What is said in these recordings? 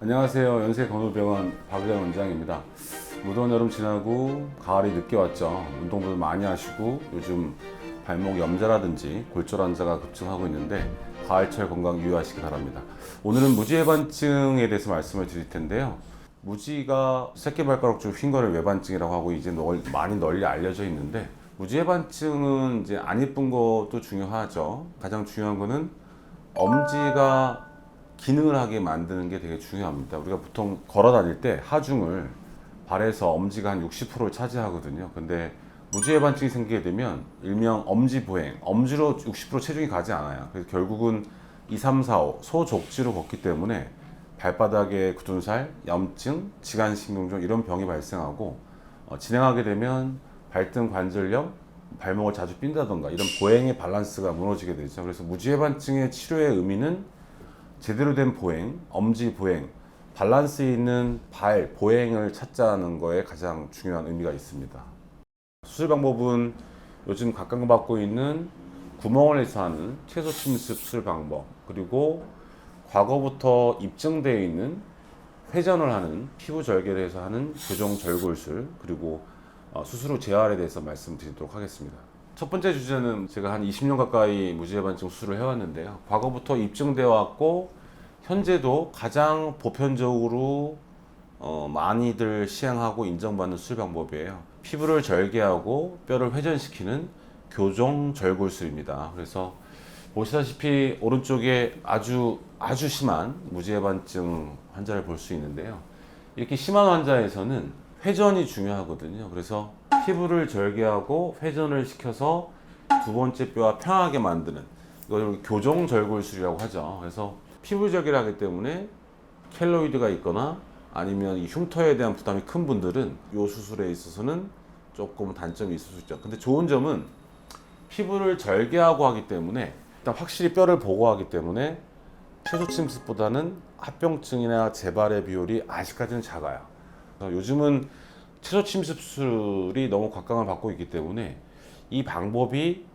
안녕하세요. 연세건설병원 박의장 원장입니다. 무더운 여름 지나고 가을이 늦게 왔죠. 운동도 많이 하시고 요즘 발목 염좌라든지 골절 환자가 급증하고 있는데 가을철 건강 유의하시기 바랍니다. 오늘은 무지외반증에 대해서 말씀을 드릴 텐데요. 무지가 새끼발가락 쪽 휜거를 외반증이라고 하고 이제 많이 널리 알려져 있는데, 무지외반증은 이제 안 이쁜 것도 중요하죠. 가장 중요한 거는 엄지가 기능을 하게 만드는 게 되게 중요합니다. 우리가 보통 걸어 다닐 때 하중을 발에서 엄지가 한 60%를 차지하거든요. 근데 무지외반증이 생기게 되면 일명 엄지보행, 엄지로 60% 체중이 가지 않아요. 그래서 결국은 2, 3, 4, 5 소족지로 걷기 때문에 발바닥에 굳은 살, 염증, 지간신경종 이런 병이 발생하고, 진행하게 되면 발등 관절염, 발목을 자주 삔다던가 이런 보행의 밸런스가 무너지게 되죠. 그래서 무지외반증의 치료의 의미는 제대로 된 보행, 엄지 보행, 밸런스 있는 발 보행을 찾자는 거에 가장 중요한 의미가 있습니다. 수술 방법은 요즘 각광받고 있는 구멍을 내서 하는 채소 침습 수술 방법, 그리고 과거부터 입증되어 있는 회전을 하는 피부 절개를 해서 하는 교정 절골술, 그리고 수술 후 재활에 대해서 말씀드리도록 하겠습니다. 첫 번째 주제는 제가 한 20년 가까이 무지외반증 수술을 해왔는데요. 과거부터 입증되어 왔고 현재도 가장 보편적으로 많이들 시행하고 인정받는 수술 방법이에요. 피부를 절개하고 뼈를 회전시키는 교정 절골술입니다. 그래서 보시다시피 오른쪽에 아주 심한 무지외반증 환자를 볼 수 있는데요. 이렇게 심한 환자에서는 회전이 중요하거든요. 그래서 피부를 절개하고 회전을 시켜서 두 번째 뼈와 평하게 만드는, 이걸 교정 절골술이라고 하죠. 그래서 피부 절개를 하기 때문에 켈로이드가 있거나 아니면 이 흉터에 대한 부담이 큰 분들은 이 수술에 있어서는 조금 단점이 있을 수 있죠. 근데 좋은 점은 피부를 절개하고 하기 때문에 일단 확실히 뼈를 보호하기 때문에 채소 침습보다는 합병증이나 재발의 비율이 아직까지는 작아요. 요즘은 채소 침습 수술이 너무 각광을 받고 있기 때문에 이 방법이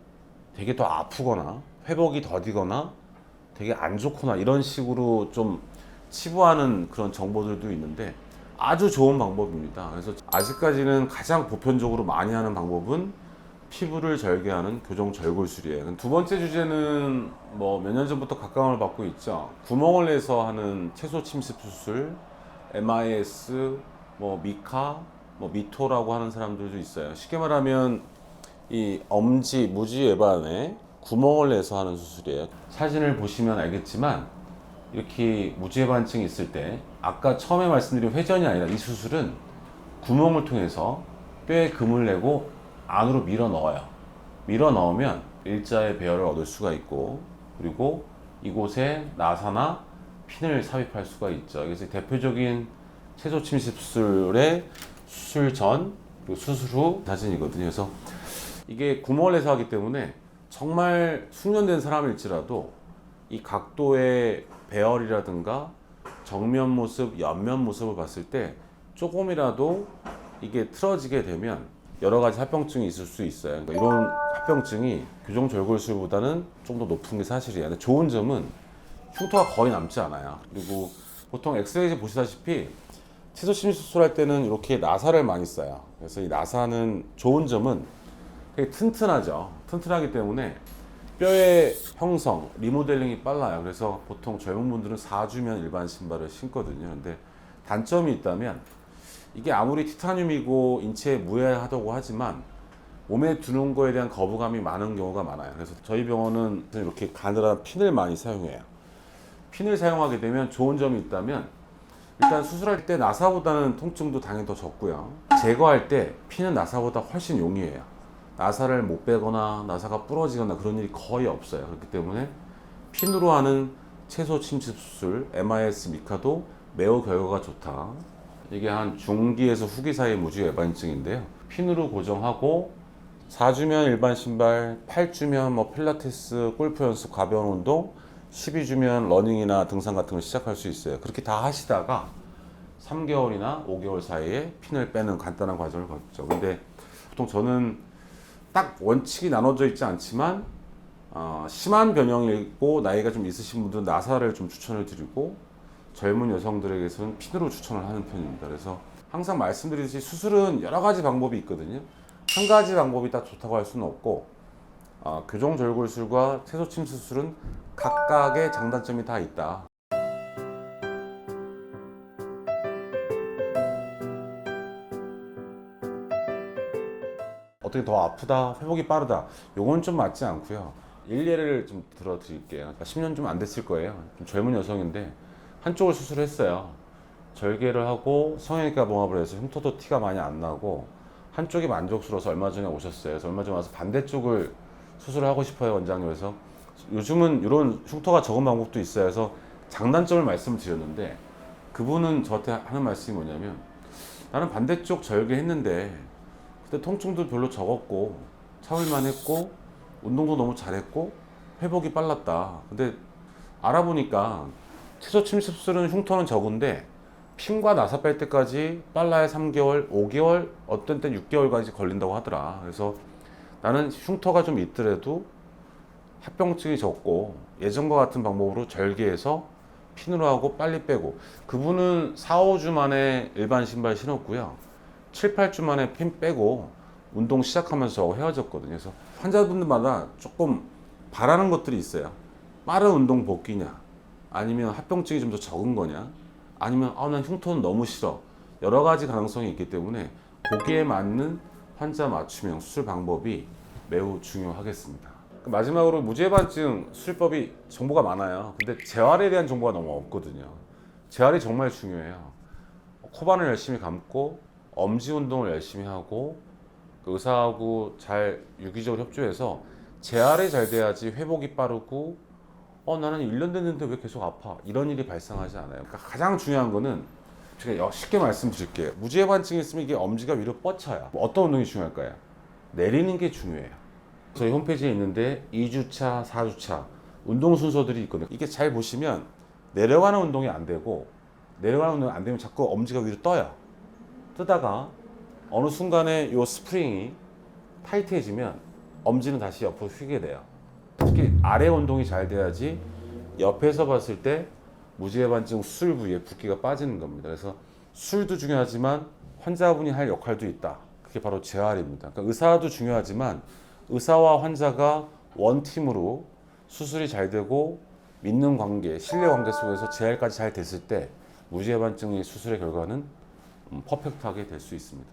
되게 더 아프거나 회복이 더디거나 되게 안 좋거나 이런 식으로 좀 치부하는 그런 정보들도 있는데 아주 좋은 방법입니다. 그래서 아직까지는 가장 보편적으로 많이 하는 방법은 피부를 절개하는 교정 절골술이에요. 두 번째 주제는 뭐 몇 년 전부터 각광을 받고 있죠. 구멍을 내서 하는 채소 침습 수술, MIS, 뭐 미카, 뭐 미토라고 하는 사람들도 있어요. 쉽게 말하면 이 엄지, 무지외반에 구멍을 내서 하는 수술이에요. 사진을 보시면 알겠지만 이렇게 무지외반증이 있을 때 아까 처음에 말씀드린 회전이 아니라 이 수술은 구멍을 통해서 뼈에 금을 내고 안으로 밀어 넣어요. 밀어 넣으면 일자의 배열을 얻을 수가 있고, 그리고 이곳에 나사나 핀을 삽입할 수가 있죠. 그래서 대표적인 채소 침습 수술의 수술 전 그리고 수술 후 사진이거든요. 그래서 이게 구멍을 내서 하기 때문에 정말 숙련된 사람일지라도 이 각도의 배열이라든가 정면 모습, 옆면 모습을 봤을 때 조금이라도 이게 틀어지게 되면 여러 가지 합병증이 있을 수 있어요. 그러니까 이런 합병증이 교정 절골술보다는 좀 더 높은 게 사실이에요. 근데 좋은 점은 흉터가 거의 남지 않아요. 그리고 보통 엑스레이에서 보시다시피 채소 침습 수술할 때는 이렇게 나사를 많이 써요. 그래서 이 나사는 좋은 점은 되게 튼튼하죠. 튼튼하기 때문에 뼈의 형성, 리모델링이 빨라요. 그래서 보통 젊은 분들은 4주면 일반 신발을 신거든요. 근데 단점이 있다면 이게 아무리 티타늄이고 인체에 무해하다고 하지만 몸에 두는 거에 대한 거부감이 많은 경우가 많아요. 그래서 저희 병원은 이렇게 가늘한 핀을 많이 사용해요. 핀을 사용하게 되면 좋은 점이 있다면 일단 수술할 때 나사보다는 통증도 당연히 더 적고요. 제거할 때 핀은 나사보다 훨씬 용이해요. 나사를 못 빼거나 나사가 부러지거나 그런 일이 거의 없어요. 그렇기 때문에 핀으로 하는 채소 침습 수술, MIS 미카도 매우 결과가 좋다. 이게 한 중기에서 후기 사이 무지외반증인데요. 핀으로 고정하고 4주면 일반 신발, 8주면 뭐 필라테스, 골프 연습, 가벼운 운동, 12주면 러닝이나 등산 같은 걸 시작할 수 있어요. 그렇게 다 하시다가 3개월이나 5개월 사이에 핀을 빼는 간단한 과정을 거쳤죠. 근데 보통 저는 딱 원칙이 나눠져 있지 않지만 심한 변형이고 나이가 좀 있으신 분들은 나사를 좀 추천을 드리고, 젊은 여성들에게서는 핀으로 추천을 하는 편입니다. 그래서 항상 말씀드리듯이 수술은 여러 가지 방법이 있거든요. 한 가지 방법이 다 좋다고 할 수는 없고 교정 절골술과 채소침 수술은 각각의 장단점이 다 있다. 어떻게 더 아프다, 회복이 빠르다, 요건 좀 맞지 않고요. 일례를 좀 들어드릴게요. 그러니까 10년 좀 안 됐을 거예요. 좀 젊은 여성인데 한쪽을 수술했어요. 절개를 하고 성형외과 봉합을 해서 흉터도 티가 많이 안 나고 한쪽이 만족스러워서 얼마 전에 오셨어요. 그래서 얼마 전에 와서 반대쪽을 수술을 하고 싶어요, 원장님. 그래서 요즘은 이런 흉터가 적은 방법도 있어요. 그래서 장단점을 말씀을 드렸는데 그분은 저한테 하는 말씀이 뭐냐면 나는 반대쪽 절개했는데 그때 통증도 별로 적었고 참을만 했고 운동도 너무 잘했고 회복이 빨랐다. 근데 알아보니까 채소 침습술은 흉터는 적은데 핀과 나사 뺄 때까지 빨라야 3개월, 5개월, 어떤 땐 6개월까지 걸린다고 하더라. 그래서 나는 흉터가 좀 있더라도 합병증이 적고 예전과 같은 방법으로 절개해서 핀으로 하고 빨리 빼고 그분은 4, 5주 만에 일반 신발 신었고요. 7, 8주 만에 핀 빼고 운동 시작하면서 저하고 헤어졌거든요. 그래서 환자분들마다 조금 바라는 것들이 있어요. 빠른 운동 복귀냐, 아니면 합병증이 좀 더 적은 거냐, 아니면 난 흉터는 너무 싫어. 여러 가지 가능성이 있기 때문에 거기에 맞는 환자 맞춤형 수술 방법이 매우 중요하겠습니다. 마지막으로 무지해반증 수술법이 정보가 많아요. 근데 재활에 대한 정보가 너무 없거든요. 재활이 정말 중요해요. 코바늘 열심히 감고 엄지 운동을 열심히 하고 그 의사하고 잘 유기적으로 협조해서 재활이 잘 돼야지 회복이 빠르고 나는 1년 됐는데 왜 계속 아파? 이런 일이 발생하지 않아요. 그러니까 가장 중요한 거는 제가 쉽게 말씀드릴게요. 무지해반증이 있으면 이게 엄지가 위로 뻗쳐요. 어떤 운동이 중요할까요? 내리는 게 중요해요. 저희 홈페이지에 있는데 2주차, 4주차 운동 순서들이 있거든요. 이게 잘 보시면 내려가는 운동이 안 되고 내려가는 운동이 안 되면 자꾸 엄지가 위로 떠요. 뜨다가 어느 순간에 이 스프링이 타이트해지면 엄지는 다시 옆으로 휘게 돼요. 특히 아래 운동이 잘 돼야지 옆에서 봤을 때 무지해반증 수술 부위에 붓기가 빠지는 겁니다. 그래서 수술도 중요하지만 환자분이 할 역할도 있다. 그게 바로 재활입니다. 그러니까 의사도 중요하지만 의사와 환자가 원팀으로 수술이 잘 되고 믿는 관계, 신뢰 관계 속에서 재활까지 잘 됐을 때 무지해반증의 수술의 결과는 퍼펙트하게 될 수 있습니다.